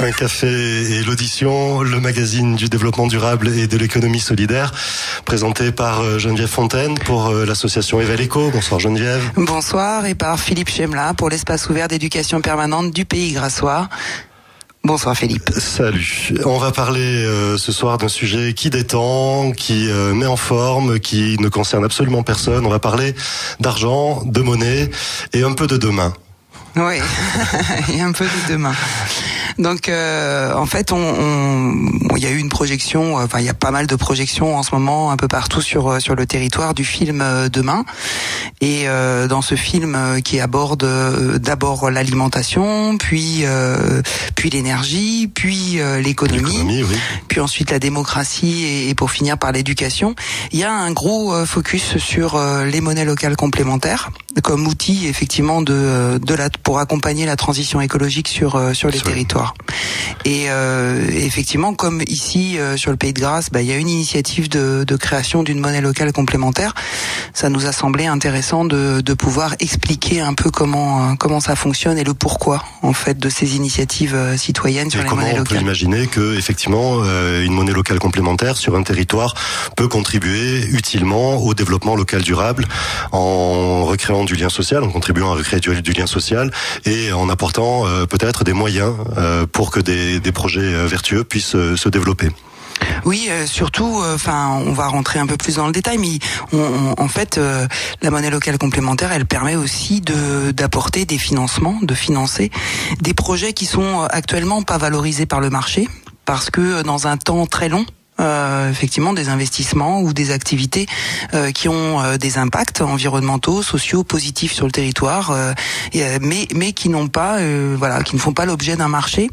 Un café et l'audition, le magazine du développement durable et de l'économie solidaire, présenté par Geneviève Fontaine pour l'association Evel-Eco. Bonsoir Geneviève. Bonsoir, et par Philippe Chemla pour l'espace ouvert d'éducation permanente du Pays Grassois. Bonsoir Philippe. Salut. On va parler ce soir d'un sujet qui détend, qui met en forme, qui ne concerne absolument personne. On va parler d'argent, de monnaie et un peu de demain. Oui, et un peu de demain. Donc, en fait, il y a eu une projection, il y a pas mal de projections en ce moment, un peu partout sur le territoire du film Demain. Et dans ce film qui aborde d'abord l'alimentation, puis l'énergie, puis l'économie, oui. Puis ensuite la démocratie et pour finir par l'éducation, il y a un gros focus sur les monnaies locales complémentaires comme outil effectivement pour accompagner la transition écologique sur les territoires. Et effectivement, comme ici sur le Pays de Grasse, il y a une initiative de création d'une monnaie locale complémentaire. Ça nous a semblé intéressant de pouvoir expliquer un peu comment ça fonctionne et le pourquoi en fait de ces initiatives citoyennes sur les monnaies locales. On peut imaginer que effectivement une monnaie locale complémentaire sur un territoire peut contribuer utilement au développement local durable en recréant du lien social, en contribuant à recréer du lien social et en apportant peut-être des moyens pour que des projets vertueux puissent se développer. Oui, surtout, on va rentrer un peu plus dans le détail, mais en fait, la monnaie locale complémentaire, elle permet aussi d'apporter des financements, de financer des projets qui sont actuellement pas valorisés par le marché, parce que dans un temps très long, effectivement des investissements ou des activités qui ont des impacts environnementaux, sociaux, positifs sur le territoire, mais qui n'ont pas, qui ne font pas l'objet d'un marché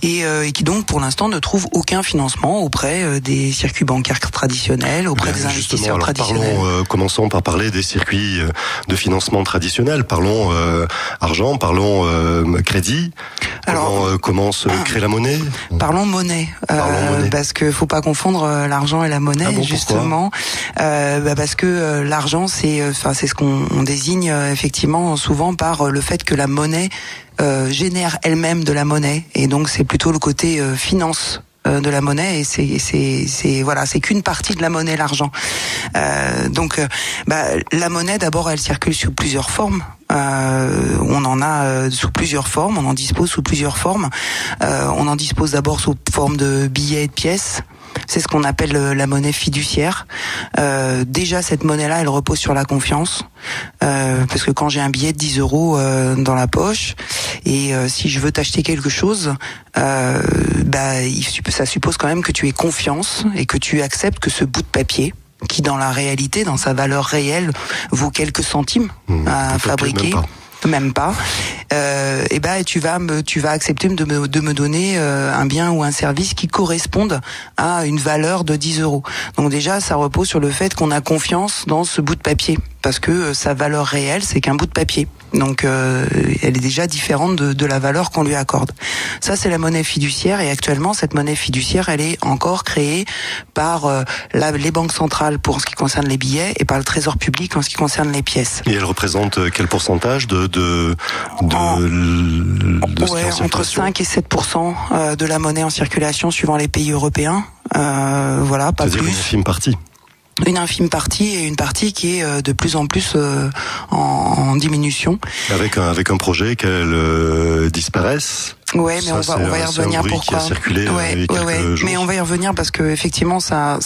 et qui donc pour l'instant ne trouvent aucun financement auprès des circuits bancaires traditionnels, auprès des investisseurs traditionnels. Commençons par parler des circuits de financement traditionnels. Parlons argent, parlons crédit. Comment se crée la monnaie ? Parlons monnaie. Parce que faut pas confondre l'argent et la monnaie, justement, parce que l'argent c'est ce qu'on désigne effectivement souvent par le fait que la monnaie génère elle-même de la monnaie, et donc c'est plutôt le côté finance de la monnaie, et c'est qu'une partie de la monnaie, l'argent. Donc la monnaie d'abord elle circule sous plusieurs formes. On en a sous plusieurs formes, on en dispose sous plusieurs formes. On en dispose d'abord sous forme de billets et de pièces. C'est ce qu'on appelle la monnaie fiduciaire. Déjà, cette monnaie-là, elle repose sur la confiance. Parce que quand j'ai un billet de 10 € dans la poche, et si je veux t'acheter quelque chose, ça suppose quand même que tu aies confiance et que tu acceptes que ce bout de papier, qui dans la réalité, dans sa valeur réelle, vaut quelques centimes à fabriquer. Même pas. Tu vas accepter de me donner un bien ou un service qui corresponde à une valeur de 10 €. Donc déjà, ça repose sur le fait qu'on a confiance dans ce bout de papier, parce que sa valeur réelle, c'est qu'un bout de papier. Donc elle est déjà différente de la valeur qu'on lui accorde. Ça, c'est la monnaie fiduciaire, et actuellement, cette monnaie fiduciaire, elle est encore créée par les banques centrales pour ce qui concerne les billets et par le Trésor public en ce qui concerne les pièces. Et elle représente quel pourcentage entre 5 et 7% de la monnaie en circulation suivant les pays européens. Pas C'est-à-dire plus. Une infime partie. Une infime partie, et une partie qui est de plus en plus en diminution. Avec un projet qu'elle disparaisse. Ouais, mais on va y revenir pourquoi. Mais on va y revenir parce que effectivement ça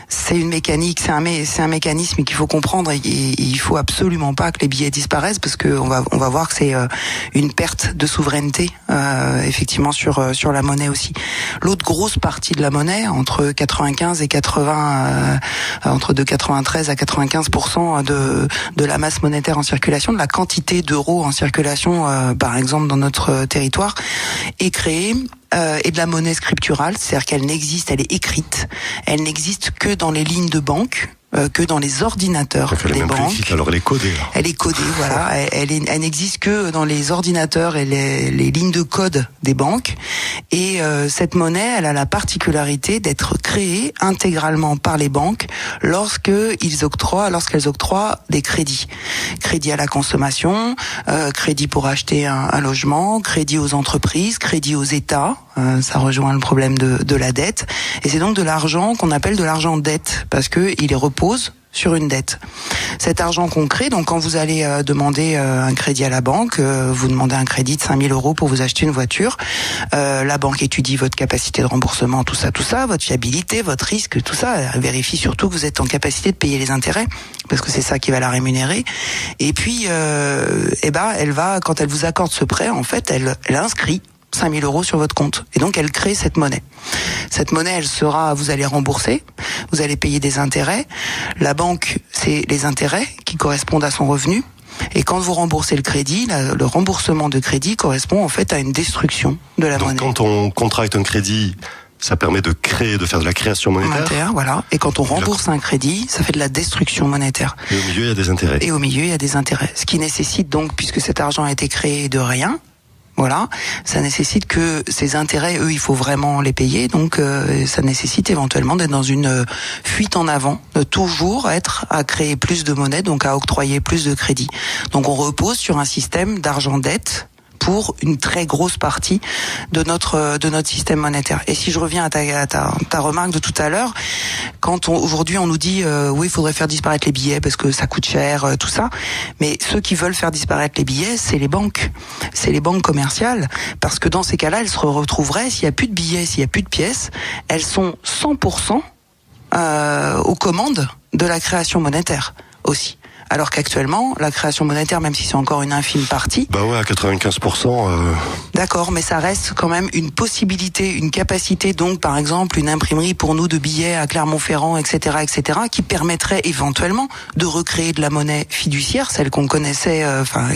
c'est une mécanique, c'est un mécanisme qu'il faut comprendre, et il faut absolument pas que les billets disparaissent, parce que on va voir que c'est une perte de souveraineté effectivement sur la monnaie aussi. L'autre grosse partie de la monnaie, entre 95 et 80 entre de 93 à 95% de la masse monétaire en circulation, de la quantité d'euros en circulation par exemple dans notre territoire, est créée et de la monnaie scripturale, c'est-à-dire qu'elle n'existe, elle est écrite, elle n'existe que dans les lignes de banque que dans les ordinateurs des banques. Alors elle est codée. Là. Elle est codée, voilà. Elle n'existe que dans les ordinateurs et les lignes de code des banques. Et cette monnaie, elle a la particularité d'être créée intégralement par les banques lorsqu'elles octroient des crédits. Crédit à la consommation, crédit pour acheter un logement, crédit aux entreprises, crédit aux États. Ça rejoint le problème de la dette. Et c'est donc de l'argent qu'on appelle de l'argent dette, parce que il repose sur une dette. Cet argent qu'on crée, donc quand vous allez demander un crédit à la banque, vous demandez un crédit de 5 000 € pour vous acheter une voiture, la banque étudie votre capacité de remboursement, tout ça, votre fiabilité, votre risque, tout ça, elle vérifie surtout que vous êtes en capacité de payer les intérêts, parce que c'est ça qui va la rémunérer. Et puis, elle va, quand elle vous accorde ce prêt, en fait, elle inscrit 5 000 € sur votre compte. Et donc, elle crée cette monnaie. Cette monnaie, vous allez rembourser, vous allez payer des intérêts. La banque, c'est les intérêts qui correspondent à son revenu. Et quand vous remboursez le crédit, le remboursement de crédit correspond en fait à une destruction de la monnaie. Donc, quand on contracte un crédit, ça permet de faire de la création monétaire. Voilà. Et quand on rembourse un crédit, ça fait de la destruction monétaire. Et au milieu, il y a des intérêts. Ce qui nécessite donc, puisque cet argent a été créé de rien, voilà, ça nécessite que ces intérêts, eux, il faut vraiment les payer. Donc, ça nécessite éventuellement d'être dans une fuite en avant, de toujours être à créer plus de monnaie, donc à octroyer plus de crédit. Donc, on repose sur un système d'argent-dette pour une très grosse partie de notre système monétaire. Et si je reviens à ta remarque de tout à l'heure, aujourd'hui on nous dit oui, il faudrait faire disparaître les billets parce que ça coûte cher, tout ça. Mais ceux qui veulent faire disparaître les billets, c'est les banques commerciales, parce que dans ces cas-là, elles se retrouveraient, s'il y a plus de billets, s'il y a plus de pièces, elles sont 100% aux commandes de la création monétaire aussi. Alors qu'actuellement, la création monétaire, même si c'est encore une infime partie... Bah ouais, à 95%... D'accord, mais ça reste quand même une possibilité, une capacité, donc par exemple une imprimerie pour nous de billets à Clermont-Ferrand, etc., qui permettrait éventuellement de recréer de la monnaie fiduciaire, celle qu'on connaissait,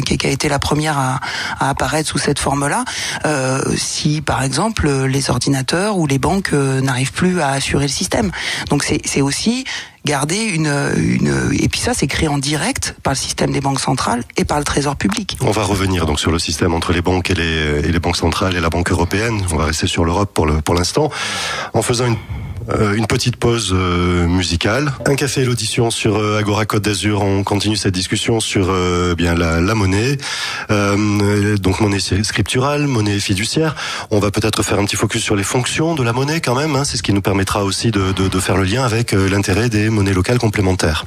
qui a été la première à apparaître sous cette forme-là, si par exemple les ordinateurs ou les banques n'arrivent plus à assurer le système. Donc c'est aussi... garder et puis ça c'est créé en direct par le système des banques centrales et par le Trésor public. On va revenir donc sur le système entre les banques et les banques centrales et la Banque européenne. On va rester sur l'Europe pour l'instant, en faisant une petite pause musicale. Un café et l'audition sur Agora Côte d'Azur. On continue cette discussion sur la monnaie. Donc monnaie scripturale, monnaie fiduciaire. On va peut-être faire un petit focus sur les fonctions de la monnaie quand même. C'est ce qui nous permettra aussi de faire le lien avec l'intérêt des monnaies locales complémentaires.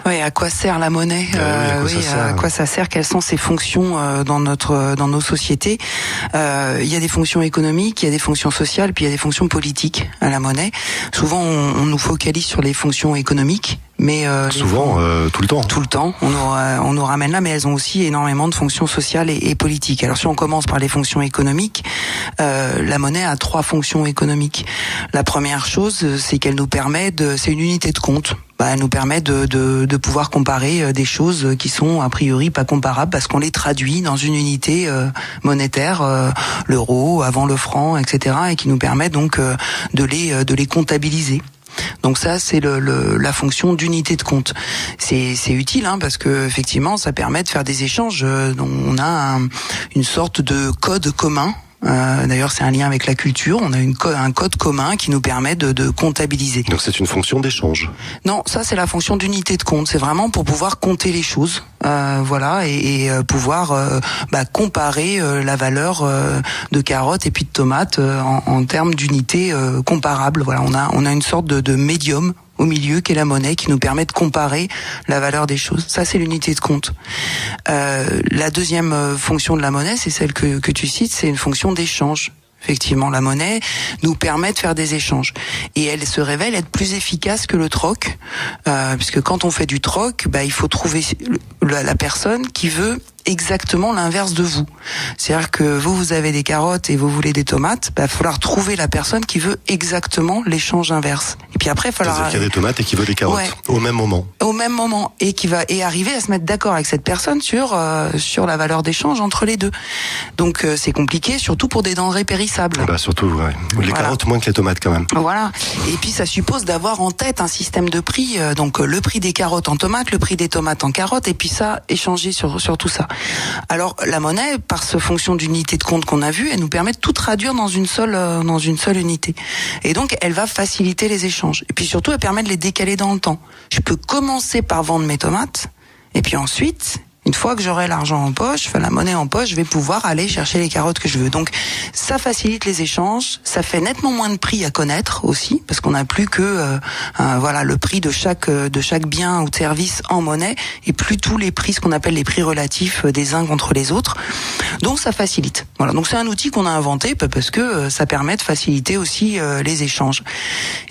Oui, à quoi sert la monnaie ? À quoi ça sert ? Quelles sont ses fonctions dans nos sociétés ? Il y a des fonctions économiques, il y a des fonctions sociales, puis il y a des fonctions politiques à la monnaie. Souvent, on nous focalise sur les fonctions économiques, mais souvent, tout le temps. Tout le temps, on nous ramène là, mais elles ont aussi énormément de fonctions sociales et politiques. Alors, si on commence par les fonctions économiques, la monnaie a 3 fonctions économiques. La première chose, c'est qu'elle nous permet c'est une unité de compte. Elle nous permet de pouvoir comparer des choses qui sont a priori pas comparables parce qu'on les traduit dans une unité monétaire, l'euro avant le franc, etc., et qui nous permet donc de les comptabiliser. Donc ça, c'est la fonction d'unité de compte. C'est utile parce que effectivement, ça permet de faire des échanges. On a une sorte de code commun. D'ailleurs, c'est un lien avec la culture. On a un code commun qui nous permet de comptabiliser. Donc c'est une fonction d'échange. Non, ça c'est la fonction d'unité de compte. C'est vraiment pour pouvoir compter les choses, et pouvoir comparer la valeur de carottes et puis de tomates en termes d'unités comparables. Voilà, on a une sorte de médium au milieu qui est la monnaie qui nous permet de comparer la valeur des choses. Ça, c'est l'unité de compte. La deuxième fonction de la monnaie, c'est celle que tu cites, c'est une fonction d'échange. Effectivement, la monnaie nous permet de faire des échanges. Et elle se révèle être plus efficace que le troc, puisque quand on fait du troc, il faut trouver la personne qui veut exactement l'inverse de vous. C'est-à-dire que vous avez des carottes et vous voulez des tomates, il va falloir trouver la personne qui veut exactement l'échange inverse. Et puis après, il va falloir... C'est-à-dire qu'il y a des tomates et qui veut des carottes, au même moment. Au même moment. Et arriver à se mettre d'accord avec cette personne sur la valeur d'échange entre les deux. Donc c'est compliqué, surtout pour des denrées périssables. Surtout, ouais. Les carottes moins que les tomates quand même. Voilà. Et puis ça suppose d'avoir en tête un système de prix, donc le prix des carottes en tomates, le prix des tomates en carottes, et puis ça, échanger sur tout ça. Alors la monnaie, par ce fonction d'unité de compte qu'on a vu, elle nous permet de tout traduire dans une seule unité. Et donc elle va faciliter les échanges. Et puis surtout, elle permet de les décaler dans le temps. Je peux commencer par vendre mes tomates, et puis ensuite, une fois que j'aurai l'argent en poche, la monnaie en poche, je vais pouvoir aller chercher les carottes que je veux. Donc ça facilite les échanges, ça fait nettement moins de prix à connaître aussi, parce qu'on n'a plus que le prix de chaque bien ou de service en monnaie, et plus tous les prix, ce qu'on appelle les prix relatifs des uns contre les autres. Donc ça facilite. Voilà. Donc c'est un outil qu'on a inventé parce que ça permet de faciliter aussi les échanges.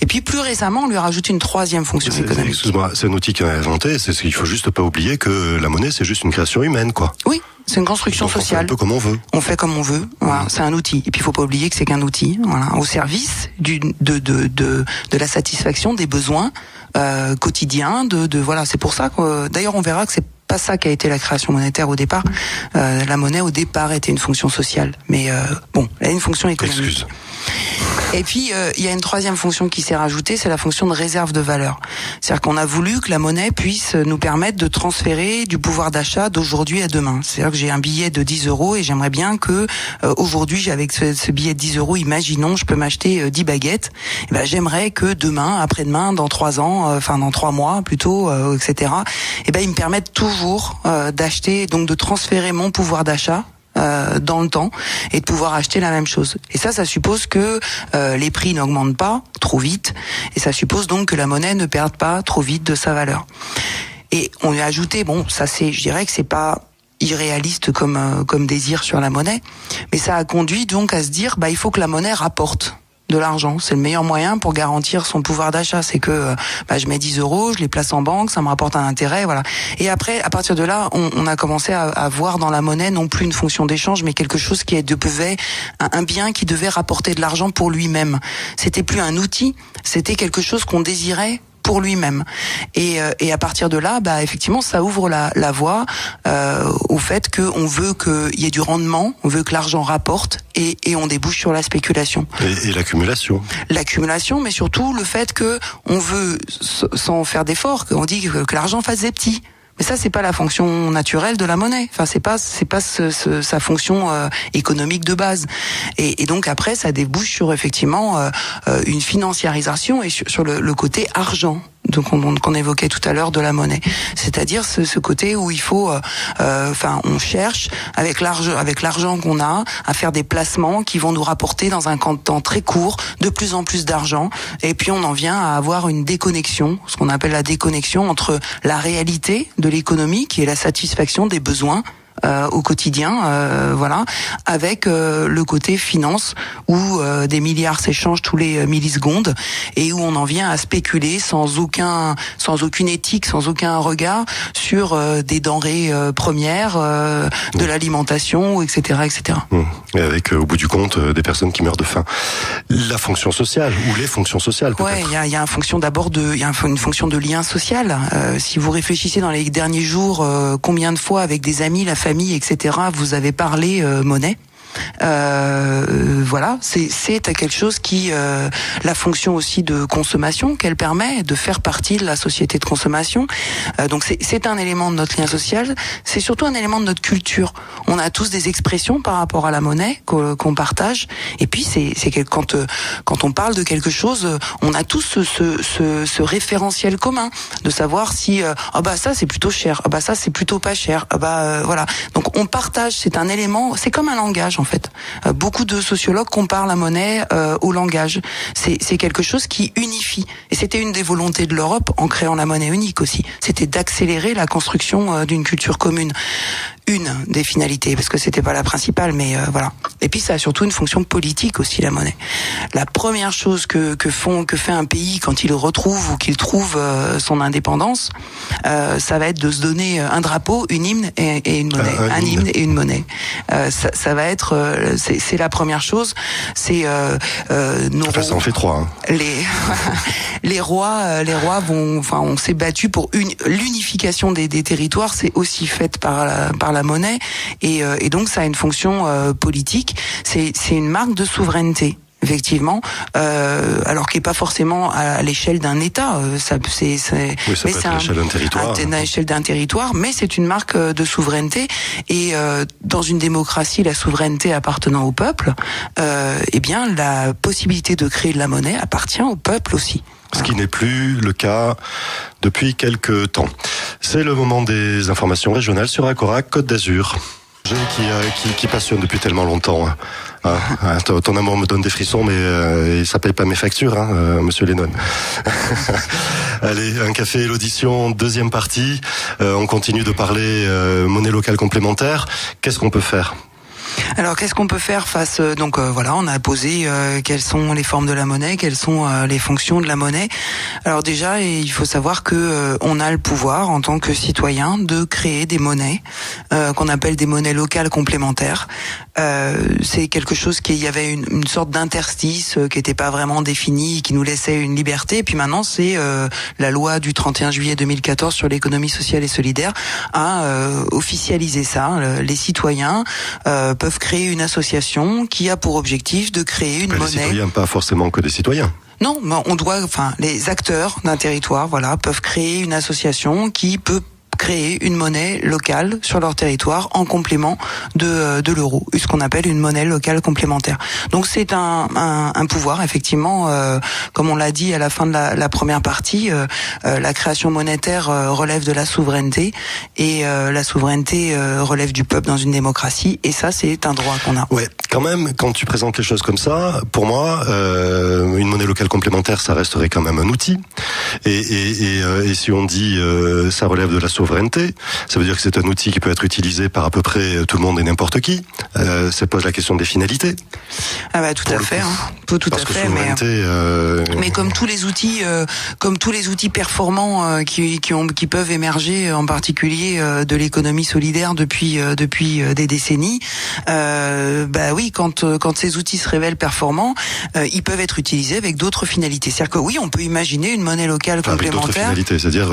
Et puis plus récemment, on lui a rajouté une troisième fonction économique. Excuse-moi, c'est un outil qu'on a inventé. C'est ce qu'il faut juste pas oublier que la monnaie, c'est juste une création humaine, quoi. Oui. C'est une construction sociale. On fait un peu comme on veut. On fait comme on veut. Voilà, c'est un outil. Et puis il faut pas oublier que c'est qu'un outil. Voilà, au service de la satisfaction des besoins quotidiens. Voilà, c'est pour ça que d'ailleurs on verra que c'est pas ça qui a été la création monétaire au départ. La monnaie au départ était une fonction sociale, mais elle a une fonction économique. Excuse. Et puis il y a une troisième fonction qui s'est rajoutée, c'est la fonction de réserve de valeur. C'est-à-dire qu'on a voulu que la monnaie puisse nous permettre de transférer du pouvoir d'achat d'aujourd'hui à demain. C'est-à-dire que j'ai un billet de 10 € et j'aimerais bien que aujourd'hui, avec ce billet de 10 €, imaginons, je peux m'acheter 10 baguettes. Et j'aimerais que demain, après-demain, dans 3 ans, dans 3 mois plutôt, etc. Il me permette toujours d'acheter, donc de transférer mon pouvoir d'achat dans le temps et de pouvoir acheter la même chose. Et ça suppose que les prix n'augmentent pas trop vite, et ça suppose donc que la monnaie ne perde pas trop vite de sa valeur. Et on lui a ajouté, je dirais que c'est pas irréaliste comme désir sur la monnaie, mais ça a conduit donc à se dire, il faut que la monnaie rapporte de l'argent. C'est le meilleur moyen pour garantir son pouvoir d'achat. C'est que je mets 10 €, je les place en banque, ça me rapporte un intérêt, voilà. Et après, à partir de là, on a commencé à voir dans la monnaie non plus une fonction d'échange, mais quelque chose qui devait un bien qui devait rapporter de l'argent pour lui-même. C'était plus un outil, c'était quelque chose qu'on désirait pour lui-même. Et à partir de là, effectivement, ça ouvre la voie au fait qu'on veut qu'il y ait du rendement, on veut que l'argent rapporte, et on débouche sur la spéculation. Et l'accumulation. L'accumulation, mais surtout le fait que on veut, sans faire d'efforts, qu'on dit que l'argent fasse des petits. Mais ça, c'est pas la fonction naturelle de la monnaie. Enfin, c'est pas sa fonction économique de base. Et donc après, ça débouche sur effectivement une financiarisation et sur le côté argent. Donc qu'on évoquait tout à l'heure de la monnaie, c'est-à-dire ce côté où il faut, on cherche avec l'argent qu'on a à faire des placements qui vont nous rapporter dans un temps très court de plus en plus d'argent, et puis on en vient à avoir une déconnexion, ce qu'on appelle la déconnexion entre la réalité de l'économie, qui est la satisfaction des besoins au quotidien, avec le côté finance où des milliards s'échangent tous les millisecondes, et où on en vient à spéculer sans aucune éthique, sans aucun regard sur des denrées premières, de l'alimentation, etc., etc. Et avec au bout du compte des personnes qui meurent de faim. La fonction sociale ou les fonctions sociales, peut-être. Ouais, il y a une fonction de lien social. Si vous réfléchissez dans les derniers jours, combien de fois avec des amis, la famille, etc., vous avez parlé monnaie. C'est quelque chose qui la fonction aussi de consommation qu'elle permet de faire partie de la société de consommation. Donc c'est un élément de notre lien social, c'est surtout un élément de notre culture. On a tous des expressions par rapport à la monnaie qu'on partage, et puis c'est que quand on parle de quelque chose, on a tous ce référentiel commun de savoir si ça c'est plutôt cher, ça c'est plutôt pas cher, voilà. Donc on partage, c'est un élément, c'est comme un langage en fait. Beaucoup de sociologues comparent la monnaie au langage. C'est quelque chose qui unifie. Et c'était une des volontés de l'Europe en créant la monnaie unique aussi. C'était d'accélérer la construction d'une culture commune. une des finalités, parce que c'était pas la principale, mais voilà. Et puis ça a surtout une fonction politique aussi, la monnaie. La première chose que fait un pays quand il retrouve ou qu'il trouve son indépendance, ça va être de se donner un drapeau, une hymne et une monnaie. Un hymne et une monnaie. Ça va être, c'est la première chose. C'est enfin, ça en fait trois. Hein. Les rois on s'est battu pour l'unification des territoires. C'est aussi fait par la monnaie et donc ça a une fonction politique. C'est une marque de souveraineté. Effectivement, alors qui est pas forcément à l'échelle d'un État, ça peut être à l'échelle d'un territoire. À l'échelle d'un territoire, mais c'est une marque de souveraineté. Et dans une démocratie, la souveraineté appartenant au peuple, eh bien la possibilité de créer de la monnaie appartient au peuple aussi. Ce qui n'est plus le cas depuis quelques temps. C'est le moment des informations régionales sur Acorac Côte d'Azur. Qui passionne depuis tellement longtemps. Ton amour me donne des frissons, mais ça paye pas mes factures, Monsieur Lennon. Allez, un café et l'audition, deuxième partie. On continue de parler monnaie locale complémentaire. Qu'est-ce qu'on peut faire ? Alors, qu'est-ce qu'on peut faire face voilà, on a posé quelles sont les formes de la monnaie, quelles sont les fonctions de la monnaie. Alors déjà, il faut savoir que on a le pouvoir en tant que citoyen de créer des monnaies qu'on appelle des monnaies locales complémentaires. C'est quelque chose il y avait une sorte d'interstice qui n'était pas vraiment défini, qui nous laissait une liberté. Et puis maintenant, c'est la loi du 31 juillet 2014 sur l'économie sociale et solidaire a officialisé ça. Les citoyens peuvent créer une association qui a pour objectif de créer une monnaie. Les citoyens, pas forcément que des citoyens. Non, mais les acteurs d'un territoire, voilà, peuvent créer une association qui peut créer une monnaie locale sur leur territoire en complément de l'euro, ce qu'on appelle une monnaie locale complémentaire. Donc c'est un pouvoir, effectivement, comme on l'a dit à la fin de la première partie, la création monétaire relève de la souveraineté et la souveraineté relève du peuple dans une démocratie, et ça c'est un droit qu'on a. Ouais, quand même, quand tu présentes les choses comme ça, pour moi, une monnaie locale complémentaire, ça resterait quand même un outil. Et si on dit ça relève de la souveraineté, ça veut dire que c'est un outil qui peut être utilisé par à peu près tout le monde et n'importe qui. Ça pose la question des finalités. Ah bah tout à fait, tout à fait. Mais comme tous les outils performants qui peuvent émerger, en particulier de l'économie solidaire depuis des décennies, oui, quand ces outils se révèlent performants, ils peuvent être utilisés avec d'autres finalités. C'est-à-dire que oui, on peut imaginer une monnaie locale complémentaire. Avec d'autres finalités, c'est-à-dire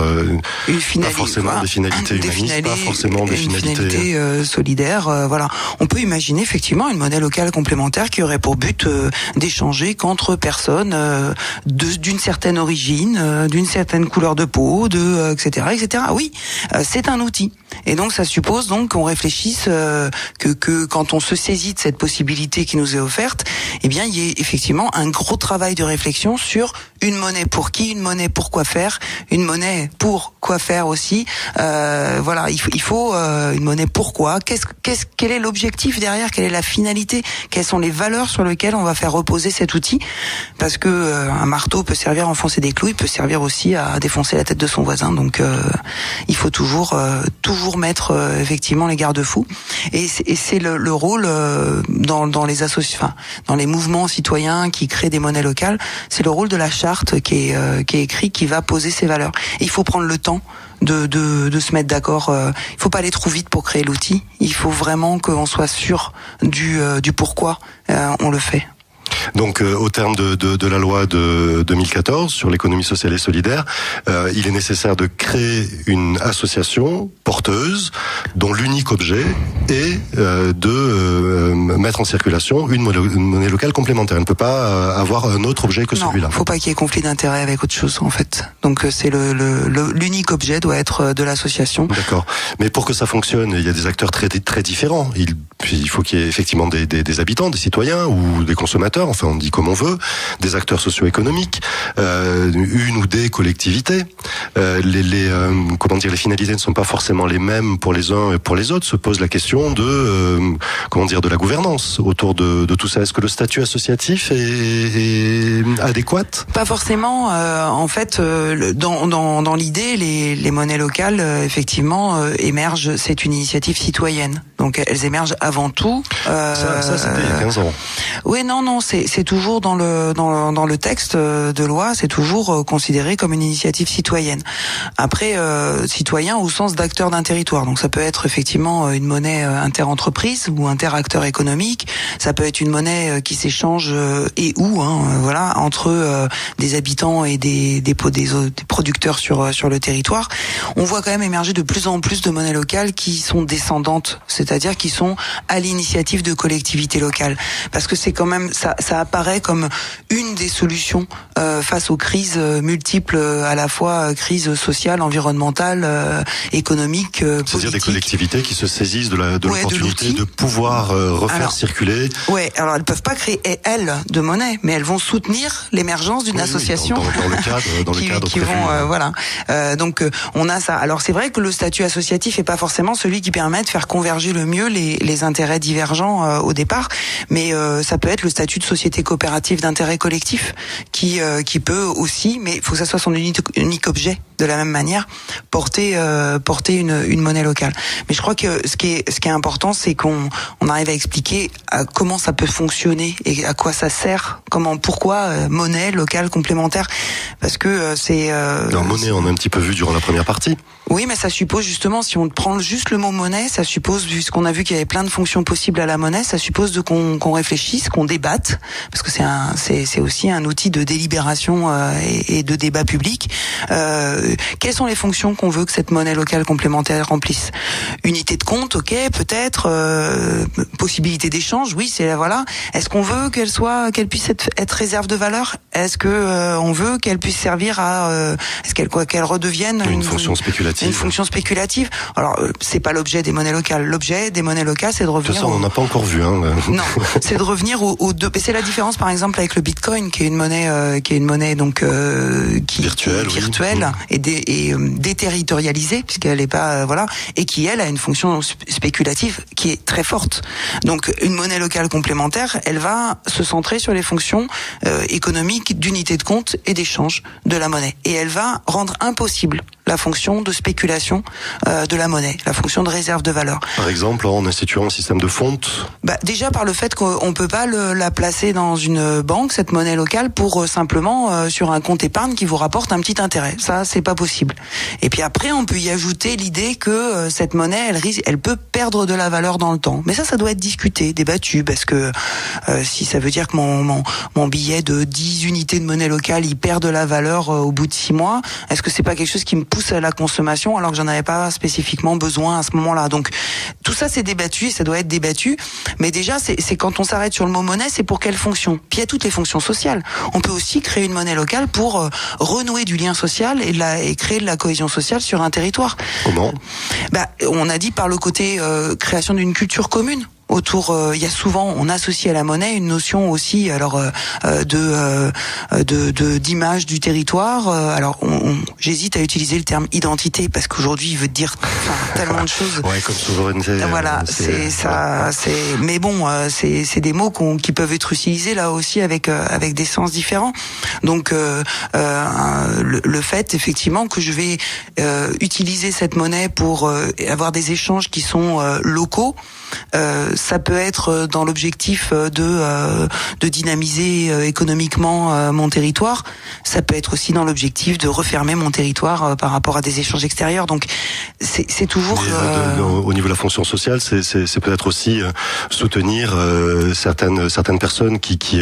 pas forcément des finalités humanistes, pas forcément des finalités solidaires. Voilà, on peut imaginer effectivement une monnaie locale complémentaire qui aurait pour but d'échanger qu'entre personnes d'une certaine origine, d'une certaine couleur de peau, etc. Oui, c'est un outil. Et donc ça suppose donc qu'on réfléchisse que quand on se saisit de cette possibilité qui nous est offerte, eh bien il y ait effectivement un gros travail de réflexion sur une monnaie pour qui, une monnaie pour quoi faire, une monnaie pour quoi faire aussi. Voilà, il faut une monnaie pourquoi. Quel est l'objectif derrière? Quelle est la finalité? Quelles sont les valeurs sur lesquelles on va faire reposer cet outil? Parce que un marteau peut servir à enfoncer des clous, il peut servir aussi à défoncer la tête de son voisin. Donc il faut toujours mettre effectivement les garde-fous. Et c'est le rôle dans les associations, dans les mouvements citoyens qui créent des monnaies locales. C'est le rôle de la charte qui est écrit, qui va poser ces valeurs. Et il faut prendre le temps de se mettre d'accord. Il faut pas aller trop vite pour créer l'outil. Il faut vraiment qu'on soit sûr du pourquoi on le fait. Donc, au terme de la loi de 2014 sur l'économie sociale et solidaire, il est nécessaire de créer une association porteuse dont l'unique objet est de mettre en circulation une monnaie locale complémentaire. Elle ne peut pas avoir un autre objet que celui-là. Non, faut pas qu'il y ait conflit d'intérêt avec autre chose, en fait. Donc, c'est l'unique objet doit être de l'association. D'accord. Mais pour que ça fonctionne, il y a des acteurs très différents. Il faut qu'il y ait effectivement des habitants, des citoyens ou des consommateurs. acteurs, enfin on dit comme on veut, des acteurs socio-économiques, une ou des collectivités. Les finalités ne sont pas forcément les mêmes pour les uns et pour les autres. Se pose la question de la gouvernance autour de tout ça. Est-ce que le statut associatif est adéquat? Pas forcément. En fait, dans l'idée, les monnaies locales, effectivement, émergent. C'est une initiative citoyenne. Donc elles émergent avant tout. Ça c'était il y a 15 ans. Oui, non, c'est toujours dans le texte de loi, c'est toujours considéré comme une initiative citoyenne. Après, citoyen au sens d'acteur d'un territoire. Donc ça peut être effectivement une monnaie interentreprise ou interacteur économique. Ça peut être une monnaie qui s'échange entre des habitants et des producteurs sur le territoire. On voit quand même émerger de plus en plus de monnaies locales qui sont descendantes, c'est-à-dire qui sont à l'initiative de collectivités locales, parce que c'est quand même ça apparaît comme une des solutions face aux crises multiples, à la fois crise sociale, environnementale, économique, politique. C'est-à-dire des collectivités qui se saisissent de l'opportunité de pouvoir refaire circuler. Ouais, alors elles peuvent pas créer elles de monnaie, mais elles vont soutenir l'émergence d'une association dans le cadre qui vont donc on a ça. Alors c'est vrai que le statut associatif est pas forcément celui qui permet de faire converger le mieux les intérêts divergents au départ, mais ça peut être le statut de société coopérative d'intérêt collectif qui peut aussi, mais il faut que ça soit son unique objet de la même manière, porter une monnaie locale. Mais je crois que ce qui est important, c'est qu'on arrive à expliquer comment ça peut fonctionner et à quoi ça sert, pourquoi monnaie locale complémentaire, parce que c'est monnaie, on a un petit peu vu durant la première partie. Oui, mais ça suppose justement, si on prend juste le mot monnaie, ça suppose, puisqu'on a vu qu'il y avait plein de fonctions possibles à la monnaie, ça suppose qu'on réfléchisse, qu'on débatte, parce que c'est aussi un outil de délibération et de débat public. Quelles sont les fonctions qu'on veut que cette monnaie locale complémentaire remplisse? Unité de compte, ok, peut-être. Possibilité d'échange, oui, voilà. Est-ce qu'on veut qu'elle puisse être réserve de valeur? Est-ce que on veut qu'elle puisse servir qu'elle redevienne une fonction spéculative? Une fonction spéculative. Alors, c'est pas l'objet des monnaies locales. L'objet des monnaies locales, c'est de revenir. De toute façon, on n'en a pas encore vu. Non, c'est de revenir aux deux. C'est la différence, par exemple, avec le Bitcoin, qui est une monnaie donc virtuelle et déterritorialisée, puisqu'elle est pas et qui elle a une fonction spéculative qui est très forte. Donc, une monnaie locale complémentaire, elle va se centrer sur les fonctions économiques d'unité de compte et d'échange de la monnaie, et elle va rendre impossible la fonction de spéculation de la monnaie, la fonction de réserve de valeur. Par exemple, en instituant un système de fonte. Déjà par le fait qu'on peut pas la placer dans une banque, cette monnaie locale, pour simplement sur un compte épargne qui vous rapporte un petit intérêt. Ça, c'est pas possible. Et puis après, on peut y ajouter l'idée que cette monnaie, elle peut perdre de la valeur dans le temps. Mais ça doit être discuté, débattu, parce que si ça veut dire que mon billet de 10 unités de monnaie locale, il perd de la valeur au bout de 6 mois, est-ce que c'est pas quelque chose qui me pousse à la consommation alors que j'en avais pas spécifiquement besoin à ce moment-là? Donc tout ça c'est débattu et ça doit être débattu, mais déjà c'est quand on s'arrête sur le mot monnaie, c'est pour quelle fonction? Puis il y a toutes les fonctions sociales. On peut aussi créer une monnaie locale pour renouer du lien social et créer de la cohésion sociale sur un territoire. Comment? On a dit par le côté création d'une culture commune. Autour, il y a souvent, on associe à la monnaie une notion aussi, d'image du territoire. Alors, j'hésite à utiliser le terme identité parce qu'aujourd'hui, il veut dire tellement de choses. Ouais, comme souveraineté. Voilà, mais bon, c'est des mots qui peuvent être utilisés là aussi avec des sens différents. Donc, le fait effectivement que je vais utiliser cette monnaie pour avoir des échanges qui sont locaux. Ça peut être dans l'objectif de dynamiser économiquement mon territoire. Ça peut être aussi dans l'objectif de refermer mon territoire par rapport à des échanges extérieurs. Donc c'est toujours. Au niveau de la fonction sociale, c'est peut-être aussi soutenir certaines personnes qui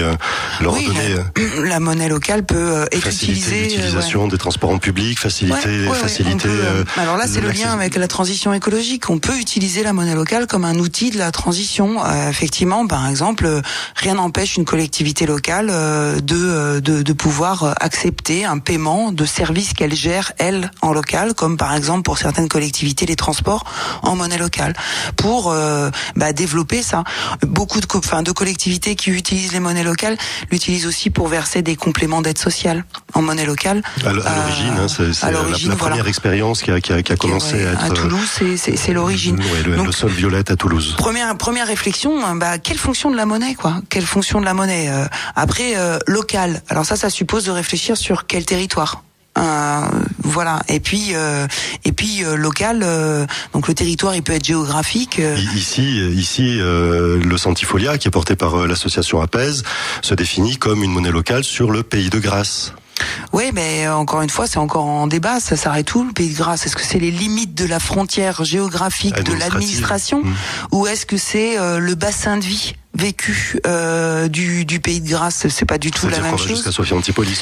leur donner. La monnaie locale peut être utilisée. L'utilisation des transports en public, faciliter. Alors là, c'est le lien avec la transition écologique. On peut utiliser la monnaie locale comme un outil de la transition conditions. Effectivement, par exemple, rien n'empêche une collectivité locale de pouvoir accepter un paiement de services qu'elle gère elle en local, comme par exemple pour certaines collectivités les transports en monnaie locale, pour développer ça. Beaucoup de collectivités qui utilisent les monnaies locales l'utilisent aussi pour verser des compléments d'aide sociale en monnaie locale. À l'origine, c'est la première expérience qui a commencé à être... À Toulouse, c'est l'origine. Le sol violette à Toulouse. Première réflexion, quelle fonction de la monnaie, quoi? Quelle fonction de la monnaie? Après, local. Alors ça suppose de réfléchir sur quel territoire. Voilà. Et puis local. Donc le territoire, il peut être géographique. Ici, le Centifolia, qui est porté par l'association APES, se définit comme une monnaie locale sur le Pays de Grasse. Oui, mais encore une fois, c'est encore en débat. Ça s'arrête où, le Pays de Grasse? Est-ce que c'est les limites de la frontière géographique de l'administration, ou est-ce que c'est le bassin de vie vécu du Pays de Grasse? C'est pas du tout la même chose. Jusqu'à Sophie Antipolis.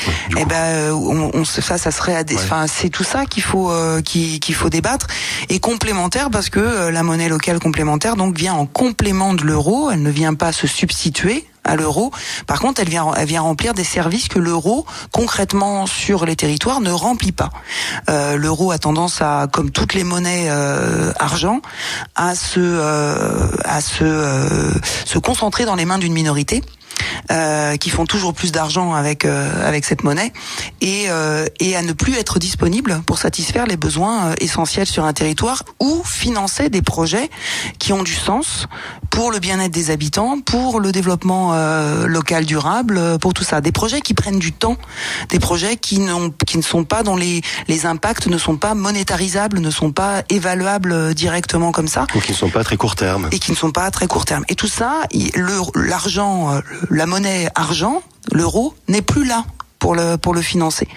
Ça serait c'est tout ça qu'il faut débattre, et complémentaire, parce que la monnaie locale complémentaire donc vient en complément de l'euro. Elle ne vient pas se substituer à l'euro. Par contre, elle vient remplir des services que l'euro, concrètement sur les territoires, ne remplit pas. L'euro a tendance à, comme toutes les monnaies argent, à se concentrer dans les mains d'une minorité. Qui font toujours plus d'argent avec cette monnaie, et à ne plus être disponible pour satisfaire les besoins essentiels sur un territoire, ou financer des projets qui ont du sens pour le bien-être des habitants, pour le développement local durable, pour tout ça. Des projets qui prennent du temps, des projets qui ne sont pas, dont les impacts ne sont pas monétarisables, ne sont pas évaluables directement comme ça. Ou qui ne sont pas à très court terme. Et tout ça, l'argent, la monnaie argent, l'euro, n'est plus là pour le financer.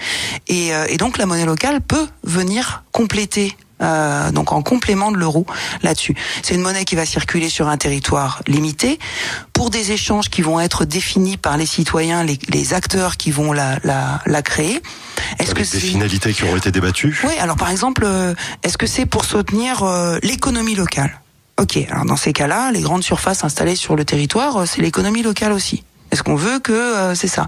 Et donc la monnaie locale peut venir compléter, donc en complément de l'euro là-dessus. C'est une monnaie qui va circuler sur un territoire limité, pour des échanges qui vont être définis par les citoyens, les acteurs qui vont la créer. Des finalités qui ont été débattues? Oui, alors par exemple, est-ce que c'est pour soutenir l'économie locale? Ok, alors dans ces cas-là, les grandes surfaces installées sur le territoire, c'est l'économie locale aussi. Est-ce qu'on veut que c'est ça?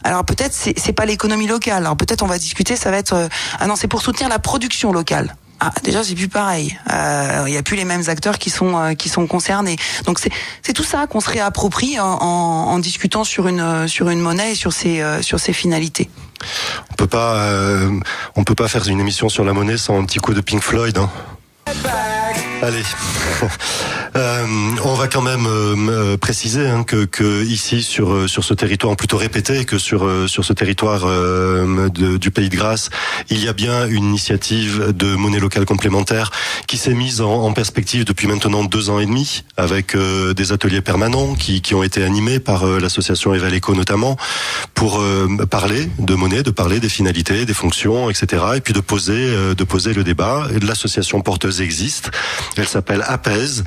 Alors peut-être c'est pas l'économie locale. Alors peut-être on va discuter, ça va être non, c'est pour soutenir la production locale. Ah, déjà c'est plus pareil. Il y a plus les mêmes acteurs qui sont concernés. Donc c'est tout ça qu'on se réapproprie en discutant sur une monnaie et sur ses finalités. On peut pas faire une émission sur la monnaie sans un petit coup de Pink Floyd, hein. Allez, on va quand même préciser que ici sur ce territoire, plutôt répéter que sur ce territoire du Pays de Grasse, il y a bien une initiative de monnaie locale complémentaire qui s'est mise en perspective depuis maintenant 2 ans et demi, avec des ateliers permanents qui ont été animés par l'association Evaleco notamment, pour parler de monnaie, de parler des finalités, des fonctions, etc. Et puis de poser le débat. L'association porteuse existe. Elle s'appelle APES,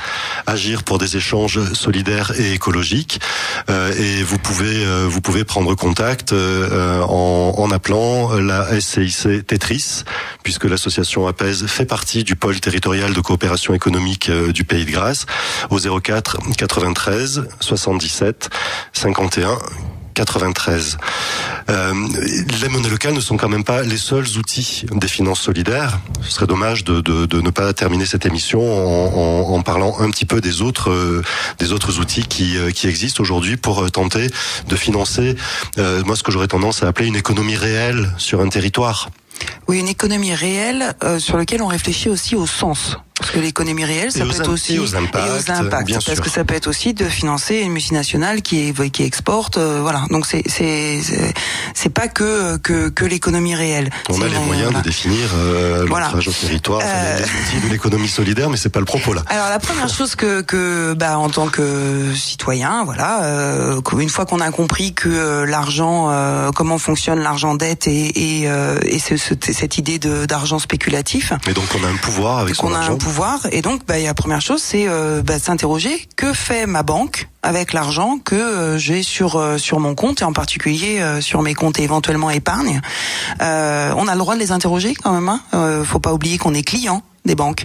Agir pour des échanges solidaires et écologiques. Et vous pouvez prendre contact en appelant la SCIC Tetris, puisque l'association APES fait partie du pôle territorial de coopération économique du Pays de Grasse, au 04 93 77 51 93. Les monnaies locales ne sont quand même pas les seuls outils des finances solidaires. Ce serait dommage de ne pas terminer cette émission en parlant un petit peu des autres outils qui existent aujourd'hui pour tenter de financer moi ce que j'aurais tendance à appeler une économie réelle sur un territoire. Oui, une économie réelle sur laquelle on réfléchit aussi au sens. Parce que l'économie réelle, ça peut être aussi aux impacts, parce que ça peut être aussi de financer une multinationale qui exporte, voilà. Donc c'est pas que l'économie réelle. On a les moyens de définir l'ancrage au territoire, les outils de l'économie solidaire, mais c'est pas le propos là. Alors la première chose que en tant que citoyen, voilà, une fois qu'on a compris que l'argent, comment fonctionne l'argent dette et cette idée d'argent spéculatif. Et donc on a un pouvoir avec son argent. Et donc, la première chose, c'est s'interroger, que fait ma banque avec l'argent que j'ai sur mon compte, et en particulier sur mes comptes et éventuellement épargne. On a le droit de les interroger quand même. Faut pas oublier qu'on est client des banques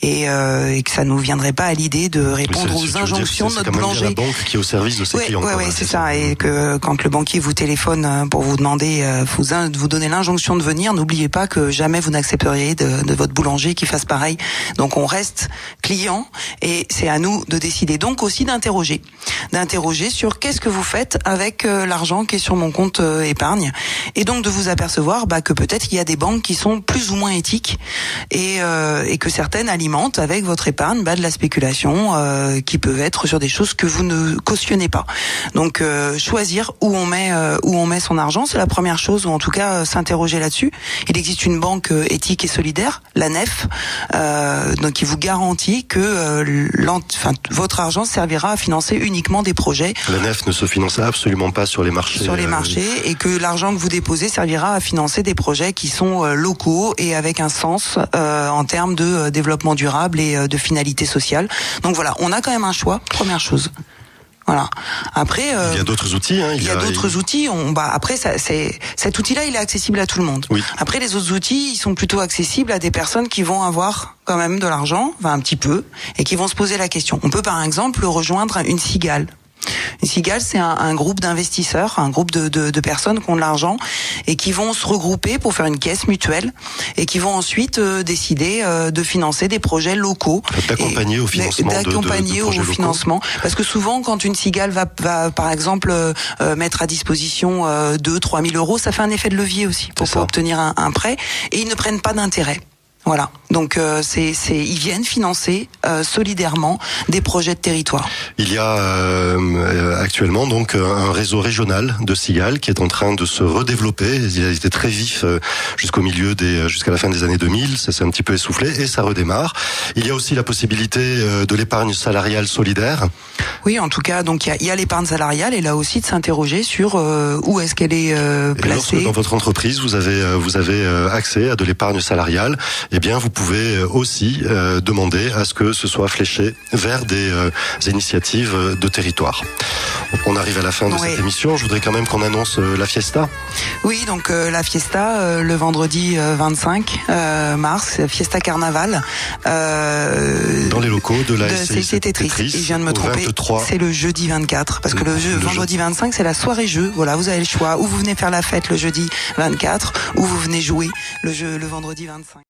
et que ça nous viendrait pas à l'idée de répondre aux injonctions de notre boulanger. C'est la banque qui est au service de ses clients. Oui, c'est ça. Et que quand le banquier vous téléphone pour vous demander, vous donner l'injonction de venir, n'oubliez pas que jamais vous n'accepteriez de votre boulanger qui fasse pareil. Donc on reste client et c'est à nous de décider. Donc aussi d'interroger sur qu'est-ce que vous faites avec l'argent qui est sur mon compte épargne, et donc de vous apercevoir que peut-être il y a des banques qui sont plus ou moins éthiques et que certaines alimentent avec votre épargne de la spéculation qui peut être sur des choses que vous ne cautionnez pas. Donc choisir où on met son argent, c'est la première chose, ou en tout cas s'interroger là-dessus. Il existe une banque éthique et solidaire, la NEF, donc qui vous garantit que votre argent servira à financer uniquement des projets. La NEF ne se finance absolument pas sur les marchés. Et que l'argent que vous déposez servira à financer des projets qui sont locaux et avec un sens en termes de développement durable et de finalité sociale. Donc voilà, on a quand même un choix, première chose. Voilà. Après, il y a d'autres outils. Il y a d'autres outils. Après, cet outil-là, il est accessible à tout le monde. Oui. Après, les autres outils, ils sont plutôt accessibles à des personnes qui vont avoir quand même de l'argent, un petit peu, et qui vont se poser la question. On peut par exemple rejoindre une cigale. Une cigale, c'est un groupe d'investisseurs, un groupe de personnes qui ont de l'argent et qui vont se regrouper pour faire une caisse mutuelle et qui vont ensuite décider de financer des projets locaux. D'accompagner au financement financement. Parce que souvent, quand une cigale va par exemple mettre à disposition 2-3 000 euros, ça fait un effet de levier aussi pour obtenir un prêt, et ils ne prennent pas d'intérêt. Voilà. Donc ils viennent financer solidairement des projets de territoire. Il y a actuellement donc un réseau régional de cigales qui est en train de se redévelopper. Il a été très vif jusqu'à la fin des années 2000. Ça s'est un petit peu essoufflé et ça redémarre. Il y a aussi la possibilité de l'épargne salariale solidaire. Oui, en tout cas, donc il y a l'épargne salariale, et là aussi de s'interroger sur où est-ce qu'elle est placée. Et lorsque dans votre entreprise vous avez accès à de l'épargne salariale, eh bien vous pouvez aussi demander à ce que ce soit fléché vers des initiatives de territoire. On arrive à la fin de cette émission. Je voudrais quand même qu'on annonce la fiesta. Oui, donc la fiesta le vendredi 25 mars, Fiesta Carnaval. Dans les locaux de la CIC Tetris. Et je viens de me tromper. C'est le jeudi 24, parce que le vendredi 25 c'est la soirée jeu. Voilà, vous avez le choix. Ou vous venez faire la fête le jeudi 24, ou vous venez jouer le vendredi 25.